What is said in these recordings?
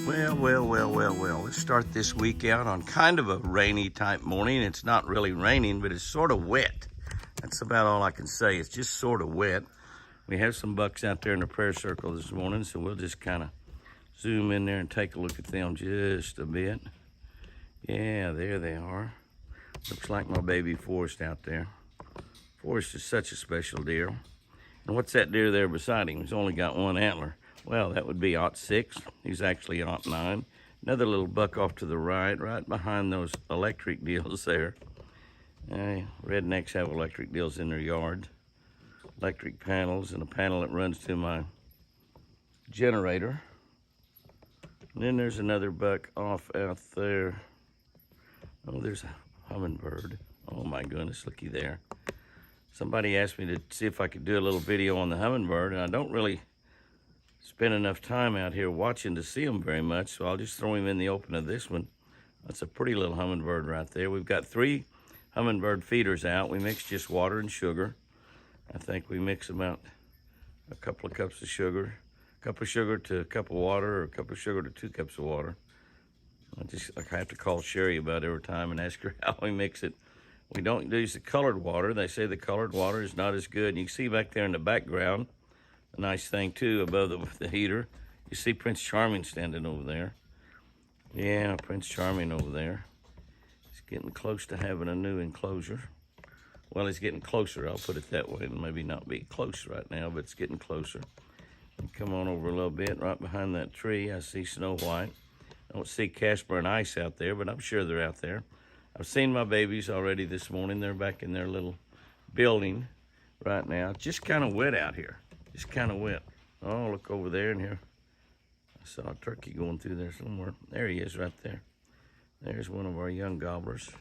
Well. Let's start this week out on kind of a rainy type morning. It's not really raining, but it's sort of wet. That's about all I can say. It's just sort of wet. We have some bucks out there in the prayer circle this morning, so we'll just kind of zoom in there and take a look at them just a bit. Yeah, there they are. Looks like my baby Forrest out there. Forrest is such a special deer. And what's that deer there beside him? He's only got one antler. Well, that would be ot6. He's actually ot9. Another little buck off to the right behind those electric deals there. Rednecks have electric deals in their yard. Electric panels and a panel that runs to my generator. And then there's another buck off out there. Oh, there's a hummingbird. Oh my goodness, looky there. Somebody asked me to see if I could do a little video on the hummingbird, and I don't really spend enough time out here watching to see them very much, so I'll just throw him in the open of this one. That's a pretty little hummingbird right there. We've got 3 hummingbird feeders out. We mix just water and sugar. I think we mix about a couple of cups of sugar, a cup of sugar to a cup of water, or a cup of sugar to 2 cups of water. I have to call Sherry about it every time and ask her how we mix it. We don't use the colored water. They say the colored water is not as good. And you can see back there in the background, a nice thing too, above the heater. You see Prince Charming standing over there. Yeah, Prince Charming over there. He's getting close to having a new enclosure. Well, he's getting closer, I'll put it that way. And maybe not be close right now, but it's getting closer. Come on over a little bit. Right behind that tree, I see Snow White. I don't see Casper and Ice out there, but I'm sure they're out there. I've seen my babies already this morning. They're back in their little building right now. It's just kind of wet out here. Just kind of wet. Oh, look over there and here. I saw a turkey going through there somewhere. There he is right there. There's one of our young gobblers.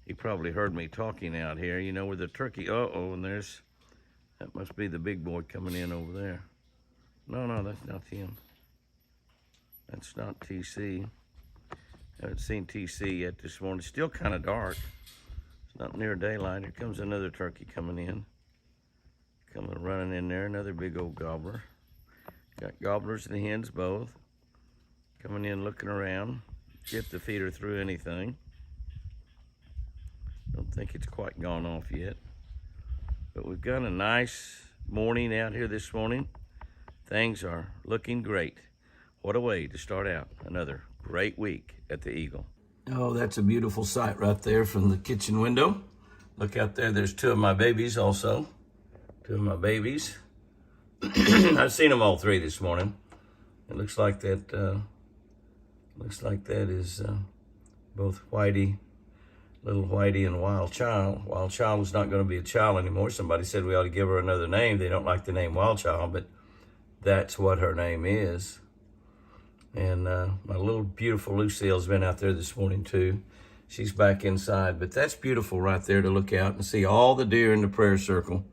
He probably heard me talking out here, you know, with the turkey. Uh-oh, and that must be the big boy coming in over there. No, that's not him. That's not TC. Haven't seen TC yet this morning. It's still kind of dark. It's not near daylight. Here comes another turkey coming in. Coming running in there, another big old gobbler. Got gobblers and hens both. Coming in looking around. See if the feeder through anything. Don't think it's quite gone off yet. But we've got a nice morning out here this morning. Things are looking great. What a way to start out another great week at the Eagle. Oh, that's a beautiful sight right there from the kitchen window. Look out there, there's 2 of my babies also. 2 of my babies. I've seen them all 3 this morning. It looks like that is both Whitey, little Whitey, and Wild Child. Wild Child is not going to be a child anymore. Somebody said we ought to give her another name. They don't like the name Wild Child, but that's what her name is. And my little beautiful Lucille's been out there this morning too. She's back inside, but that's beautiful right there to look out and see all the deer in the prayer circle.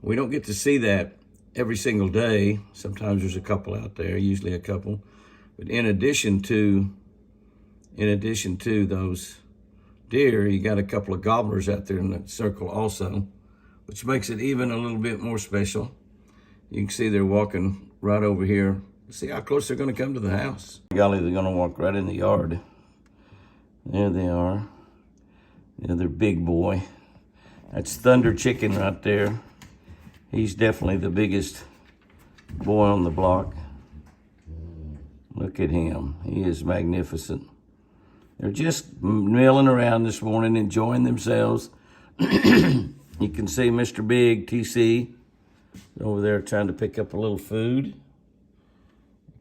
We don't get to see that every single day. Sometimes there's a couple out there, usually a couple. But in addition to those deer, you got a couple of gobblers out there in that circle also, which makes it even a little bit more special. You can see they're walking right over here. See how close they're going to come to the house. Golly, they're going to walk right in the yard. There they are. The other big boy. That's Thunder Chicken right there. He's definitely the biggest boy on the block. Look at him. He is magnificent. They're just milling around this morning, enjoying themselves. You can see Mr. Big, TC, over there trying to pick up a little food.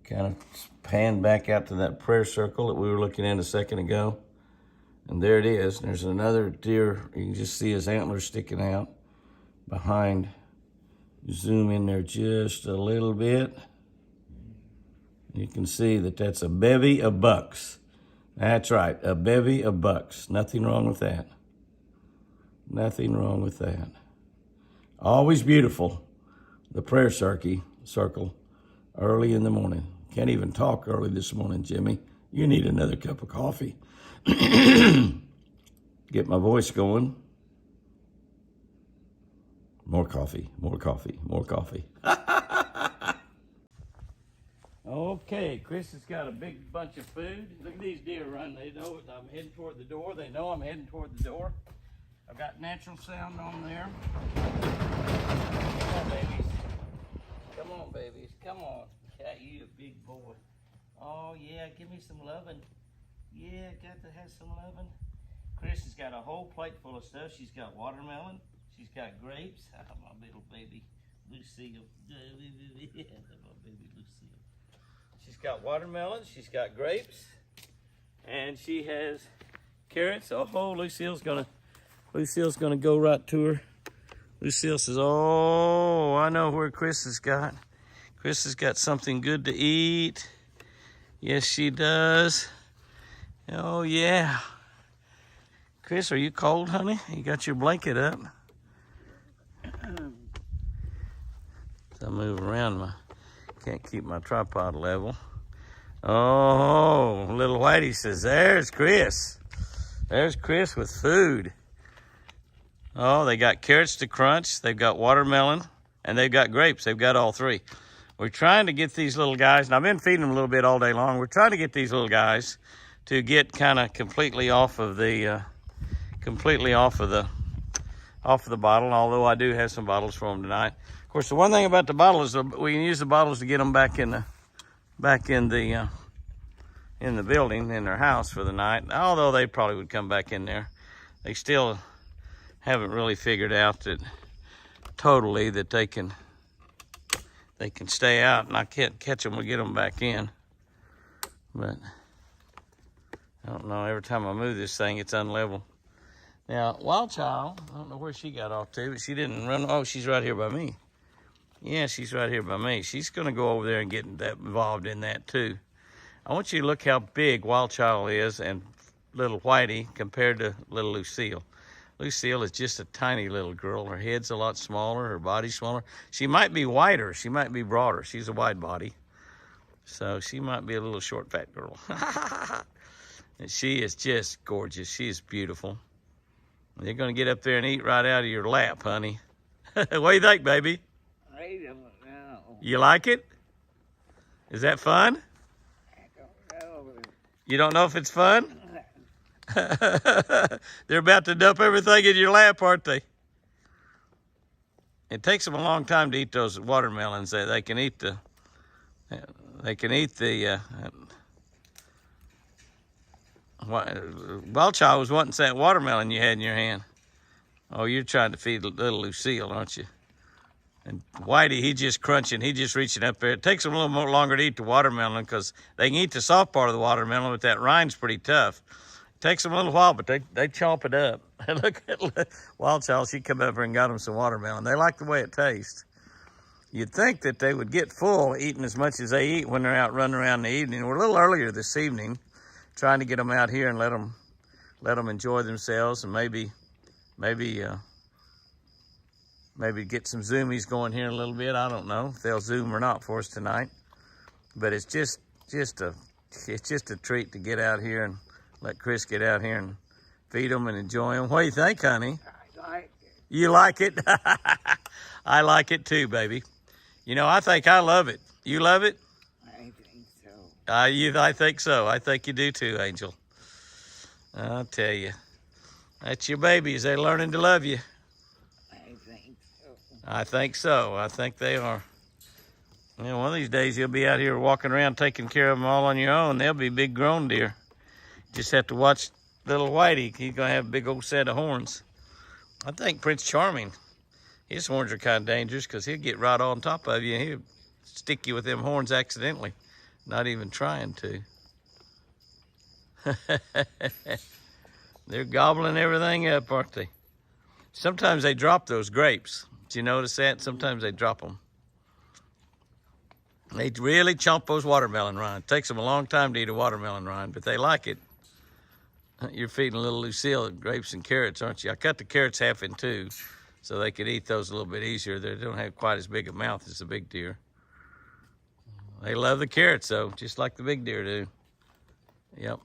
Kind of pan back out to that prayer circle that we were looking at a second ago. And there it is. There's another deer. You can just see his antlers sticking out behind. Zoom in there just a little bit. You can see that that's a bevy of bucks. That's right, a bevy of bucks. Nothing wrong with that. Nothing wrong with that. Always beautiful, the prayer circle, early in the morning. Can't even talk early this morning, Jimmy. You need another cup of coffee. Get my voice going. More coffee, more coffee, more coffee. Okay, Chris has got a big bunch of food. Look at these deer running. They know I'm heading toward the door. They know I'm heading toward the door. I've got natural sound on there. Come on, babies. Come on, babies. Come on. Cat, you a big boy. Oh, yeah, give me some loving. Yeah, got to have some loving. Chris has got a whole plate full of stuff. She's got watermelon. She's got grapes. Oh, my little baby Lucille. My baby Lucille. She's got watermelon. She's got grapes. And she has carrots. Oh, Lucille's gonna go right to her. Lucille says, oh, I know where Chris has got. Chris has got something good to eat. Yes, she does. Oh, yeah. Chris, are you cold, honey? You got your blanket up. So I move around, can't keep my tripod level. Oh, little Whitey says, there's Chris. There's Chris with food. Oh, they got carrots to crunch, they've got watermelon, and they've got grapes. They've got all three. We're trying to get these little guys, and I've been feeding them a little bit all day long. We're trying to get these little guys to get kind of completely off of the bottle, although I do have some bottles for them tonight. Of course, the one thing about the bottle is we can use the bottles to get them back in the building, in their house for the night, although they probably would come back in there. They still haven't really figured out that totally that they can stay out, and I can't catch them or get them back in. But I don't know, every time I move this thing, it's unlevel. Now, Wild Child, I don't know where she got off to, but she didn't run. Oh, she's right here by me. Yeah, she's right here by me. She's going to go over there and get involved in that, too. I want you to look how big Wild Child is and little Whitey compared to little Lucille. Lucille is just a tiny little girl. Her head's a lot smaller. Her body's smaller. She might be wider. She might be broader. She's a wide body. So she might be a little short, fat girl. And she is just gorgeous. She is beautiful. They're going to get up there and eat right out of your lap, honey. What do you think, baby? I don't know. You like it? Is that fun? I don't know. You don't know if it's fun? They're about to dump everything in your lap, aren't they? It takes them a long time to eat those watermelons. They can eat the Wild Child was wanting that watermelon you had in your hand. Oh, you're trying to feed little Lucille, aren't you? And Whitey, he's just crunching. He's just reaching up there. It takes them a little more longer to eat the watermelon because they can eat the soft part of the watermelon, but that rind's pretty tough. It takes them a little while, but they chomp it up. Look at Wild Child. She come over and got them some watermelon. They like the way it tastes. You'd think that they would get full eating as much as they eat when they're out running around in the evening. We're a little earlier this evening, trying to get them out here and let them enjoy themselves, and maybe get some zoomies going here in a little bit. I don't know if they'll zoom or not for us tonight, but it's just a treat to get out here and let Chris get out here and feed them and enjoy them. What do you think, honey? I like it. You like it? I like it too, baby. You know, I think I love it. You love it? I think so. I think so. I think you do too, Angel. I'll tell you. That's your babies. They're learning to love you. I think so. I think so. I think they are. You know, one of these days you'll be out here walking around taking care of them all on your own. They'll be big grown deer. Just have to watch little Whitey. He's going to have a big old set of horns. I think Prince Charming, his horns are kind of dangerous because he'll get right on top of you and he'll stick you with them horns accidentally, not even trying to. They're gobbling everything up, aren't they? Sometimes they drop those grapes. Did you notice that? Sometimes they drop them. They really chomp those watermelon rinds. It takes them a long time to eat a watermelon rind, but they like it. You're feeding little Lucille grapes and carrots, aren't you? I cut the carrots half in two so they could eat those a little bit easier. They don't have quite as big a mouth as the big deer. They love the carrots, though, just like the big deer do. Yep.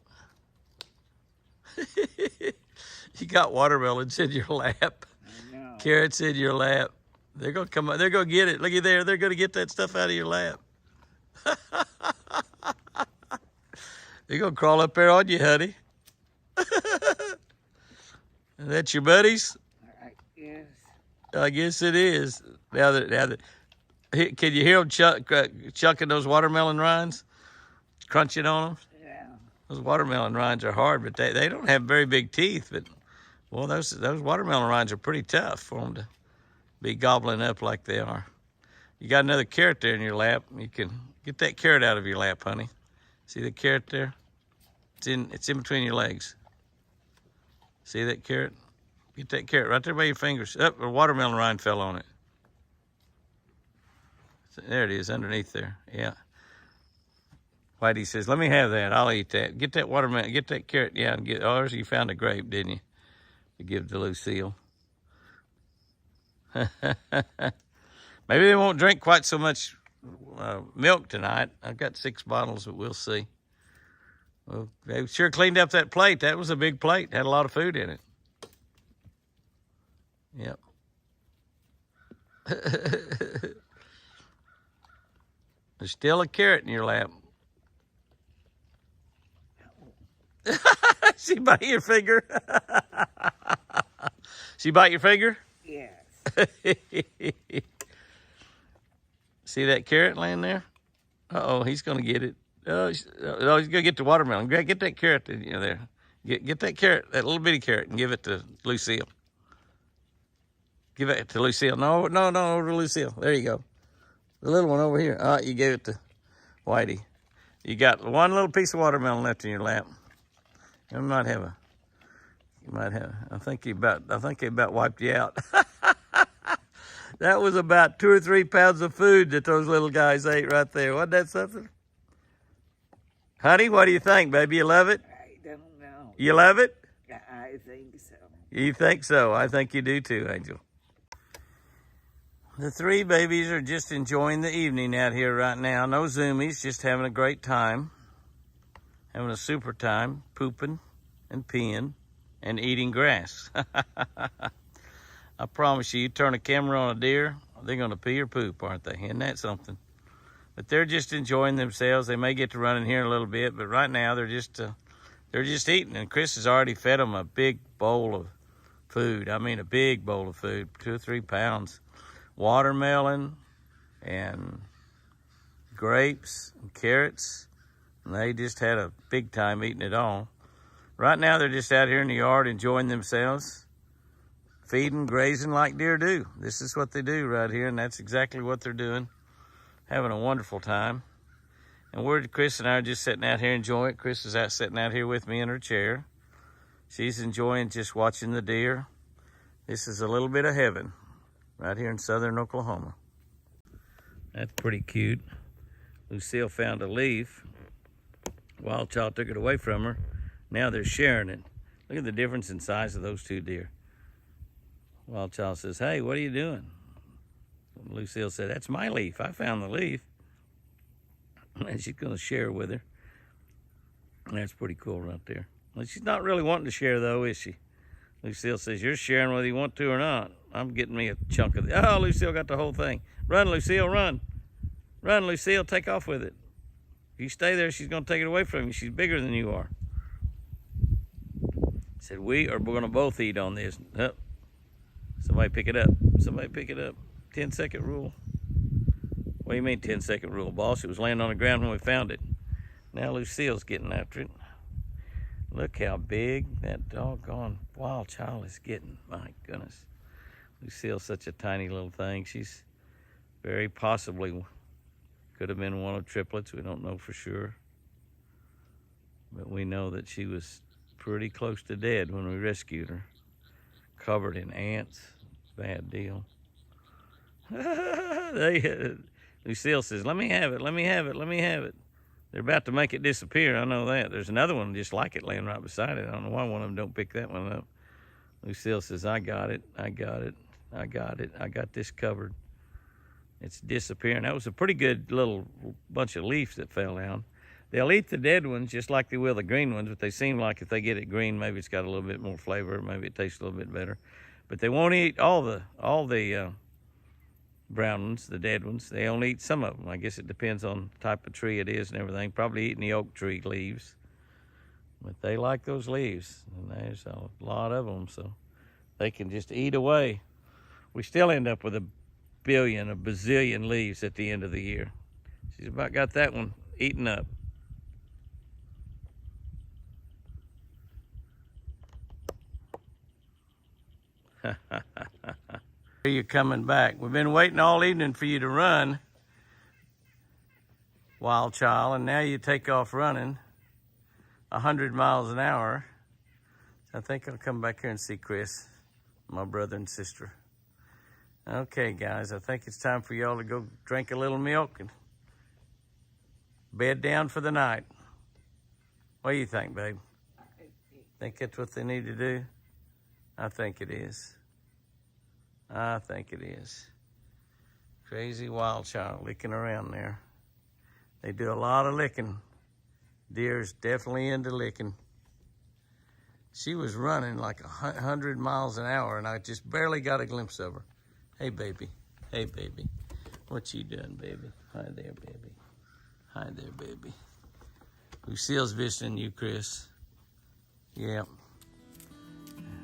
You got watermelons in your lap. I know. Carrots in your lap. They're going to come up. They're going to get it. Looky there. They're going to get that stuff out of your lap. They're going to crawl up there on you, honey. That's your buddies? I guess. I guess it is. Now that, can you hear them chucking those watermelon rinds? Crunching on them? Yeah. Those watermelon rinds are hard, but they don't have very big teeth. But, well, those watermelon rinds are pretty tough for them to be gobbling up like they are. You got another carrot there in your lap. You can get that carrot out of your lap, honey. See the carrot there? It's in between your legs. See that carrot? Get that carrot right there by your fingers. Up, a watermelon rind fell on it. So there it is, underneath there. Yeah. Whitey says, "Let me have that. I'll eat that. Get that watermelon. Get that carrot. Yeah, and get. Oh, you found a grape, didn't you? To give to Lucille." Maybe they won't drink quite so much milk tonight. I've got 6 bottles, but we'll see. Well, they sure cleaned up that plate. That was a big plate. Had a lot of food in it. Yep. There's still a carrot in your lap. She bite your finger. She bite your finger? Yes. See that carrot laying there? Uh-oh, he's going to get it. Oh, he's going to get the watermelon. Get that carrot there. Get that carrot, that little bitty carrot, and give it to Lucille. Give it to Lucille. No, over to Lucille. There you go. The little one over here. All right, you gave it to Whitey. You got one little piece of watermelon left in your lap. You might have. I think he about wiped you out. That was about 2 or 3 pounds of food that those little guys ate right there. Wasn't that something? Honey, what do you think, baby? You love it? I don't know. You love it? I think so. You think so? I think you do too, Angel. The 3 babies are just enjoying the evening out here right now. No zoomies, just having a great time. Having a super time, pooping and peeing and eating grass. I promise you turn a camera on a deer, they're going to pee or poop, aren't they? Isn't that something? But they're just enjoying themselves. They may get to run in here in a little bit, but right now they're just eating. And Chris has already fed them a big bowl of food. I mean, a big bowl of food, 2 or 3 pounds. Watermelon and grapes and carrots. And they just had a big time eating it all. Right now they're just out here in the yard enjoying themselves. Feeding, grazing like deer do. This is what they do right here, and that's exactly what they're doing. Having a wonderful time. And Chris and I are just sitting out here enjoying it. Chris is out sitting out here with me in her chair. She's enjoying just watching the deer. This is a little bit of heaven right here in southern Oklahoma. That's pretty cute. Lucille found a leaf. Wild Child took it away from her. Now they're sharing it. Look at the difference in size of those 2 deer. Wild Child says, "Hey, what are you doing?" Lucille said, "That's my leaf. I found the leaf." And she's going to share with her. That's pretty cool right there. Well, she's not really wanting to share, though, is she? Lucille says, "You're sharing whether you want to or not. I'm getting me a chunk of it." Oh, Lucille got the whole thing. Run, Lucille, run. Run, Lucille, take off with it. If you stay there, she's going to take it away from you. She's bigger than you are. Said, we're going to both eat on this. Oh. Somebody pick it up. Somebody pick it up. 10-second rule. What do you mean 10-second rule, boss? It was laying on the ground when we found it. Now Lucille's getting after it. Look how big that doggone Wild Child is getting. My goodness. Lucille's such a tiny little thing. She's very possibly could have been one of triplets. We don't know for sure. But we know that she was pretty close to dead when we rescued her. Covered in ants. Bad deal. Lucille says, "Let me have it, let me have it, let me have it." They're about to make it disappear, I know that. There's another one just like it laying right beside it. I don't know why one of them don't pick that one up. Lucille says, "I got it, I got it, I got it. I got this covered." It's disappearing. That was a pretty good little bunch of leaves that fell down. They'll eat the dead ones just like they will the green ones, but they seem like if they get it green, maybe it's got a little bit more flavor, maybe it tastes a little bit better. But they won't eat all the brown ones, the dead ones. They only eat some of them. I guess it depends on the type of tree it is and everything. Probably eating the oak tree leaves. But they like those leaves, and there's a lot of them, so they can just eat away. We still end up with a bazillion leaves at the end of the year. She's about got that one eaten up. You're coming back. We've been waiting all evening for you to run, wild child, and now you take off running 100 miles an hour. I think I'll come back here and see Chris, my brother and sister. Okay, guys, I think it's time for y'all to go drink a little milk and bed down for the night. What do you think, babe? Think that's what they need to do? I think it is. I think it is. Crazy wild child licking around there. They do a lot of licking. Deer's definitely into licking. She was running like 100 miles an hour, and I just barely got a glimpse of her. Hey, baby. Hey, baby. What you doing, baby? Hi there, baby. Hi there, baby. Lucille's visiting you, Chris. Yep.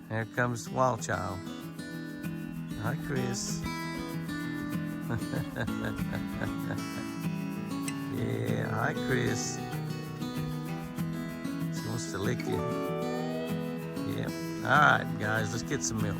There comes the wild child. Hi, Chris. Yeah, hi, Chris. She wants to lick you. Yep. All right, guys, let's get some milk.